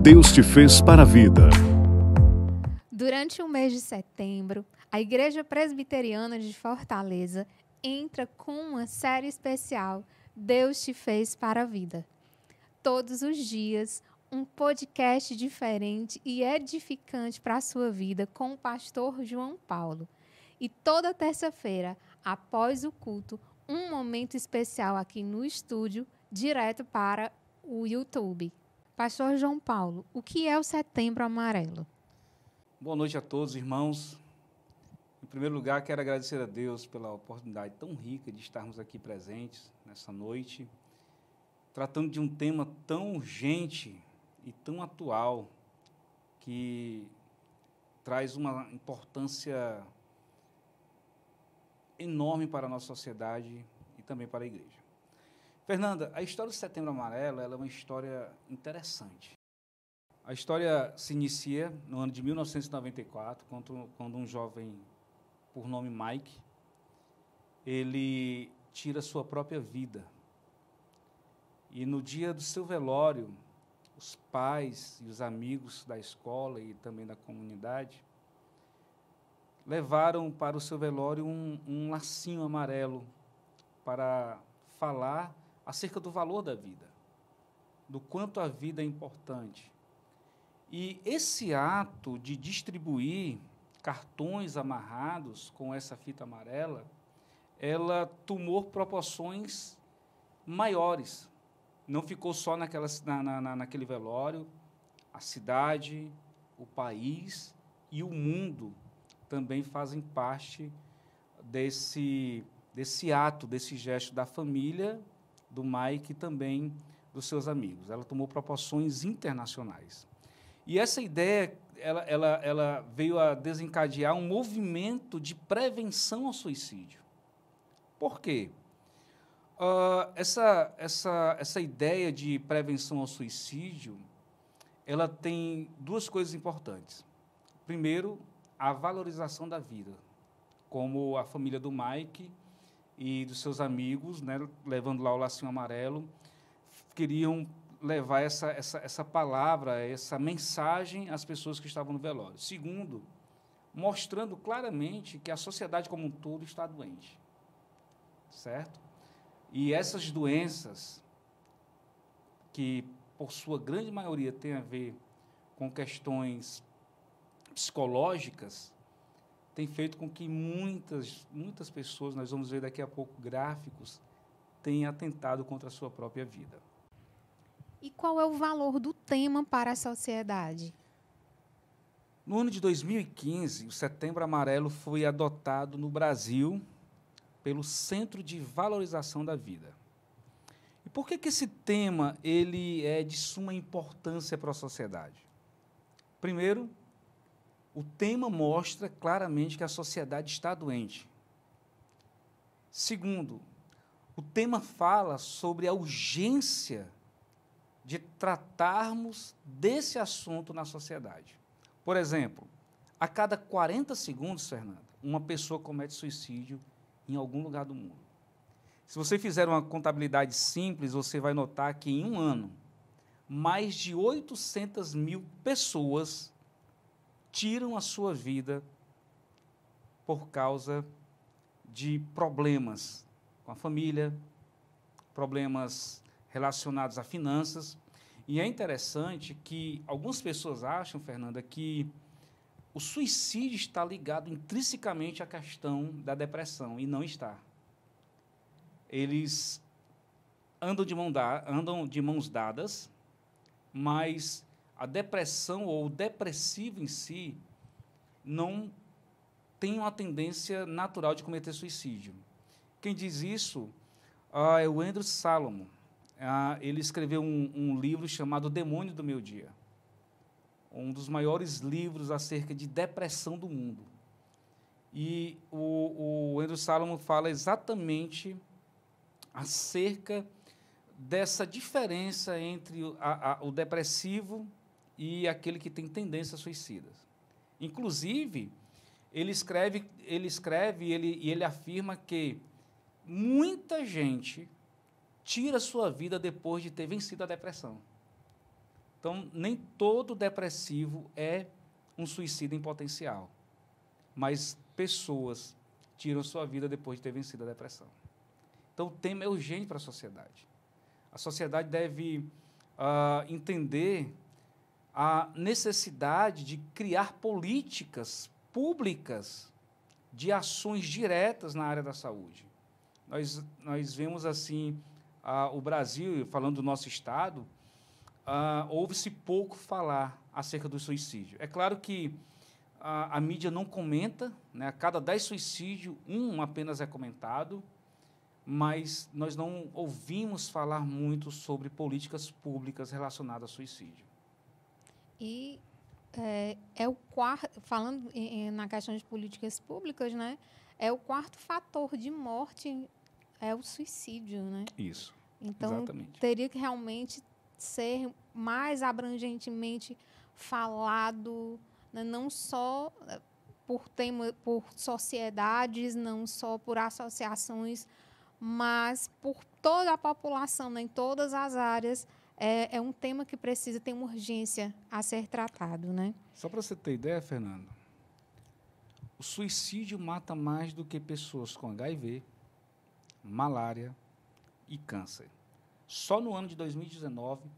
Deus te fez para a vida. Durante o mês de setembro, a Igreja Presbiteriana de Fortaleza entra com uma série especial, Deus te fez para a vida. Todos os dias, um podcast diferente e edificante para a sua vida com o pastor João Paulo. E toda terça-feira, após o culto, um momento especial aqui no estúdio, direto para o YouTube. Pastor João Paulo, o que é o Setembro Amarelo? Boa noite a todos, irmãos. Em primeiro lugar, quero agradecer a Deus pela oportunidade tão rica de estarmos aqui presentes nessa noite, tratando de um tema tão urgente e tão atual, que traz uma importância enorme para a nossa sociedade e também para a igreja. Fernanda, a história do Setembro Amarelo ela é uma história interessante. A história se inicia no ano de 1994, quando um jovem por nome Mike, ele tira sua própria vida. E no dia do seu velório, os pais e os amigos da escola e também da comunidade levaram para o seu velório um lacinho amarelo para falar acerca do valor da vida, do quanto a vida é importante. E esse ato de distribuir cartões amarrados com essa fita amarela, ela tomou proporções maiores. Não ficou só naquele velório, a cidade, o país e o mundo também fazem parte desse ato, desse gesto da família, do Mike e também dos seus amigos. Ela tomou proporções internacionais. E essa ideia, ela veio a desencadear um movimento de prevenção ao suicídio. Por quê? Essa ideia de prevenção ao suicídio, ela tem duas coisas importantes. Primeiro, a valorização da vida, como a família do Mike e dos seus amigos, né, levando lá o lacinho amarelo, queriam levar essa palavra, essa mensagem às pessoas que estavam no velório. Segundo, mostrando claramente que a sociedade como um todo está doente, certo? E essas doenças, que por sua grande maioria têm a ver com questões psicológicas, tem feito com que muitas pessoas, nós vamos ver daqui a pouco gráficos, tenham atentado contra a sua própria vida. E qual é o valor do tema para a sociedade? No ano de 2015, o Setembro Amarelo foi adotado no Brasil pelo Centro de Valorização da Vida. E por que esse tema ele é de suma importância para a sociedade? Primeiro, o tema mostra claramente que a sociedade está doente. Segundo, o tema fala sobre a urgência de tratarmos desse assunto na sociedade. Por exemplo, a cada 40 segundos, Fernanda, uma pessoa comete suicídio em algum lugar do mundo. Se você fizer uma contabilidade simples, você vai notar que em um ano, mais de 800 mil pessoas tiram a sua vida por causa de problemas com a família, problemas relacionados a finanças. E é interessante que algumas pessoas acham, Fernanda, que o suicídio está ligado intrinsecamente à questão da depressão, e não está. Eles andam de mãos dadas, mas a depressão ou o depressivo em si não tem uma tendência natural de cometer suicídio. Quem diz isso é o Andrew Salomon. Ele escreveu um livro chamado O Demônio do Meu Dia, um dos maiores livros acerca de depressão do mundo. E o Andrew Salomon fala exatamente acerca dessa diferença entre o depressivo e aquele que tem tendências suicidas. Inclusive, ele escreve e ele afirma que muita gente tira sua vida depois de ter vencido a depressão. Então, nem todo depressivo é um suicida em potencial, mas pessoas tiram sua vida depois de ter vencido a depressão. Então, o tema é urgente para a sociedade. A sociedade deve entender a necessidade de criar políticas públicas de ações diretas na área da saúde. Nós vemos, assim, o Brasil, falando do nosso Estado, ouve-se pouco falar acerca do suicídio. É claro que a mídia não comenta, né? A cada 10 suicídios, um apenas é comentado, mas nós não ouvimos falar muito sobre políticas públicas relacionadas ao suicídio. E é o quarto, falando na questão de políticas públicas, né? É o quarto fator de morte, é o suicídio, né? Isso, então, exatamente. Teria que realmente ser mais abrangentemente falado, né? Não só por sociedades, não só por associações, mas por toda a população, né? Em todas as áreas. É um tema que precisa ter uma urgência a ser tratado, né? Só para você ter ideia, Fernando, o suicídio mata mais do que pessoas com HIV, malária e câncer. Só no ano de 2019,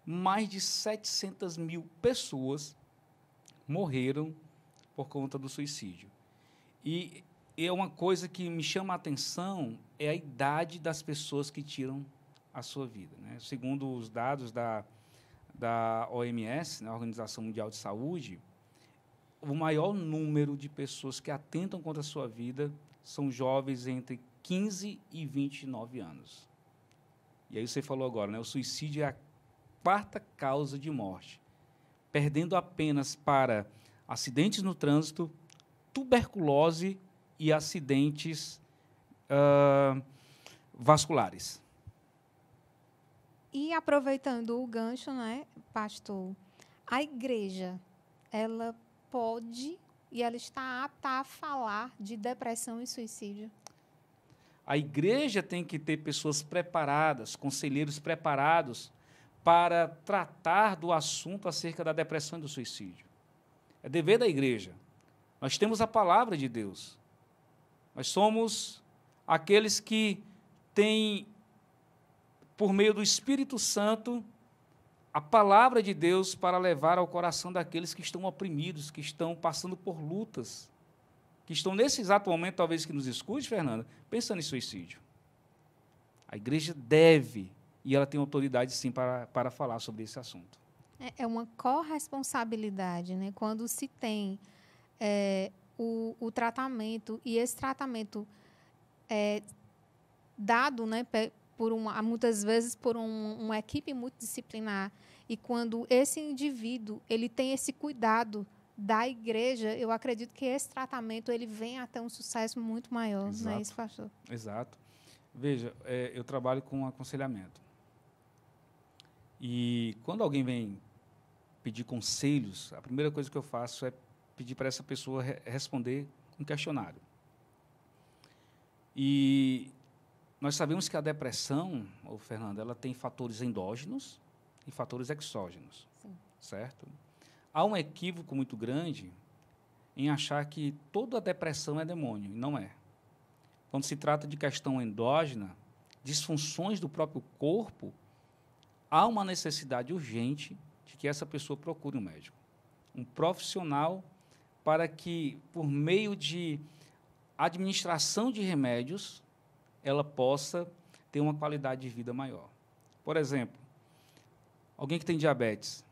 mais de 700 mil pessoas morreram por conta do suicídio. E é uma coisa que me chama a atenção, é a idade das pessoas que tiram a sua vida, né? Segundo os dados da OMS, né, a Organização Mundial de Saúde, o maior número de pessoas que atentam contra a sua vida são jovens entre 15 e 29 anos. E aí você falou agora, né, o suicídio é a quarta causa de morte, perdendo apenas para acidentes no trânsito, tuberculose e acidentes vasculares. E aproveitando o gancho, né, pastor, a igreja, ela pode e ela está apta a falar de depressão e suicídio? A igreja tem que ter pessoas preparadas, conselheiros preparados para tratar do assunto acerca da depressão e do suicídio. É dever da igreja. Nós temos a palavra de Deus. Nós somos aqueles que têm, por meio do Espírito Santo, a palavra de Deus para levar ao coração daqueles que estão oprimidos, que estão passando por lutas, que estão nesse exato momento, talvez que nos escute, Fernanda, pensando em suicídio. A igreja deve, e ela tem autoridade, sim, para falar sobre esse assunto. É uma corresponsabilidade, né? Quando se tem o tratamento, e esse tratamento é dado, né, muitas vezes por uma equipe multidisciplinar, e quando esse indivíduo ele tem esse cuidado da igreja, eu acredito que esse tratamento ele vem a ter um sucesso muito maior. Exato. Não é isso, pastor? Exato. Veja, eu trabalho com aconselhamento. E quando alguém vem pedir conselhos, a primeira coisa que eu faço é pedir para essa pessoa responder um questionário. E nós sabemos que a depressão, Fernanda, ela tem fatores endógenos e fatores exógenos. Sim. Certo? Há um equívoco muito grande em achar que toda a depressão é demônio, e não é. Quando se trata de questão endógena, disfunções do próprio corpo, há uma necessidade urgente de que essa pessoa procure um médico, um profissional, para que, por meio de administração de remédios, ela possa ter uma qualidade de vida maior. Por exemplo, alguém que tem diabetes,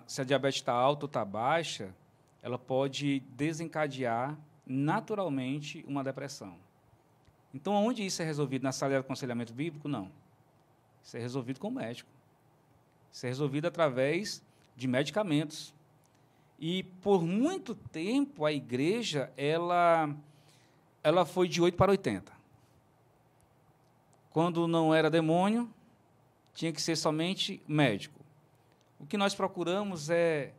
se a diabetes está alta ou está baixa, ela pode desencadear naturalmente uma depressão. Então, onde isso é resolvido? Na sala de aconselhamento bíblico? Não. Isso é resolvido com o médico. Isso é resolvido através de medicamentos. E, por muito tempo, a igreja ela foi de 8 para 80. Quando não era demônio, tinha que ser somente médico. O que nós procuramos é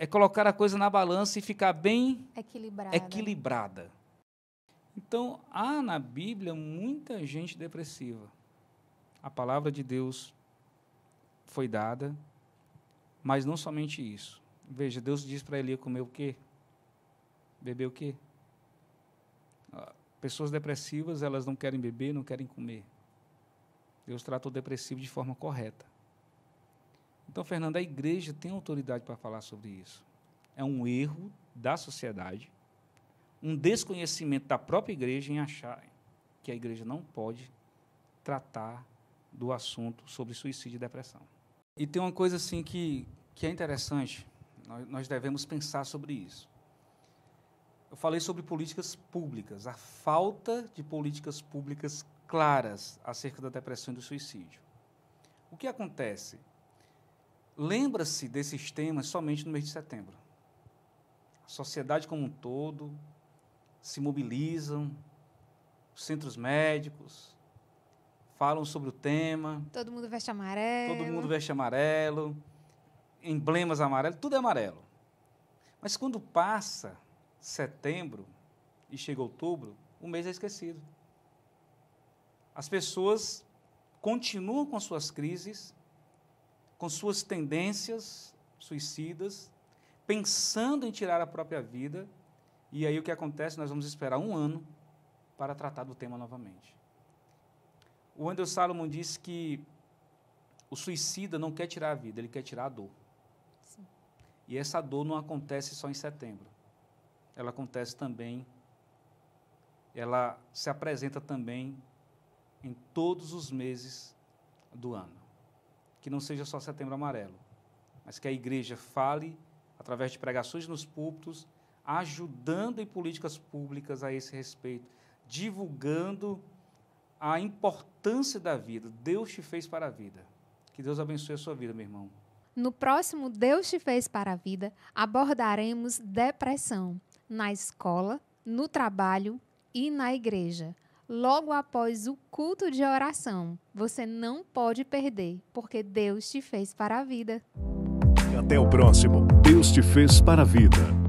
colocar a coisa na balança e ficar bem equilibrada. Então, há na Bíblia muita gente depressiva. A palavra de Deus foi dada, mas não somente isso. Veja, Deus diz para Eli comer o quê? Beber o quê? Pessoas depressivas, elas não querem beber, não querem comer. Deus trata o depressivo de forma correta. Então, Fernando, a igreja tem autoridade para falar sobre isso. É um erro da sociedade, um desconhecimento da própria igreja em achar que a igreja não pode tratar do assunto sobre suicídio e depressão. E tem uma coisa assim que é interessante, nós devemos pensar sobre isso. Eu falei sobre políticas públicas, a falta de políticas públicas claras acerca da depressão e do suicídio. O que acontece? Lembra-se desses temas somente no mês de setembro. A sociedade como um todo se mobilizam, os centros médicos falam sobre o tema. Todo mundo veste amarelo. Todo mundo veste amarelo, emblemas amarelos, tudo é amarelo. Mas quando passa setembro e chega outubro, o mês é esquecido. As pessoas continuam com suas crises, com suas tendências suicidas, pensando em tirar a própria vida, e aí o que acontece? Nós vamos esperar 1 ano para tratar do tema novamente. O Wendell Salomon disse que o suicida não quer tirar a vida, ele quer tirar a dor. Sim. E essa dor não acontece só em setembro. Ela acontece também, ela se apresenta também em todos os meses do ano. Que não seja só setembro amarelo, mas que a igreja fale, através de pregações nos púlpitos, ajudando em políticas públicas a esse respeito, divulgando a importância da vida. Deus te fez para a vida. Que Deus abençoe a sua vida, meu irmão. No próximo Deus te fez para a vida, abordaremos depressão na escola, no trabalho e na igreja. Logo após o culto de oração, você não pode perder, porque Deus te fez para a vida. Até o próximo Deus te fez para a vida.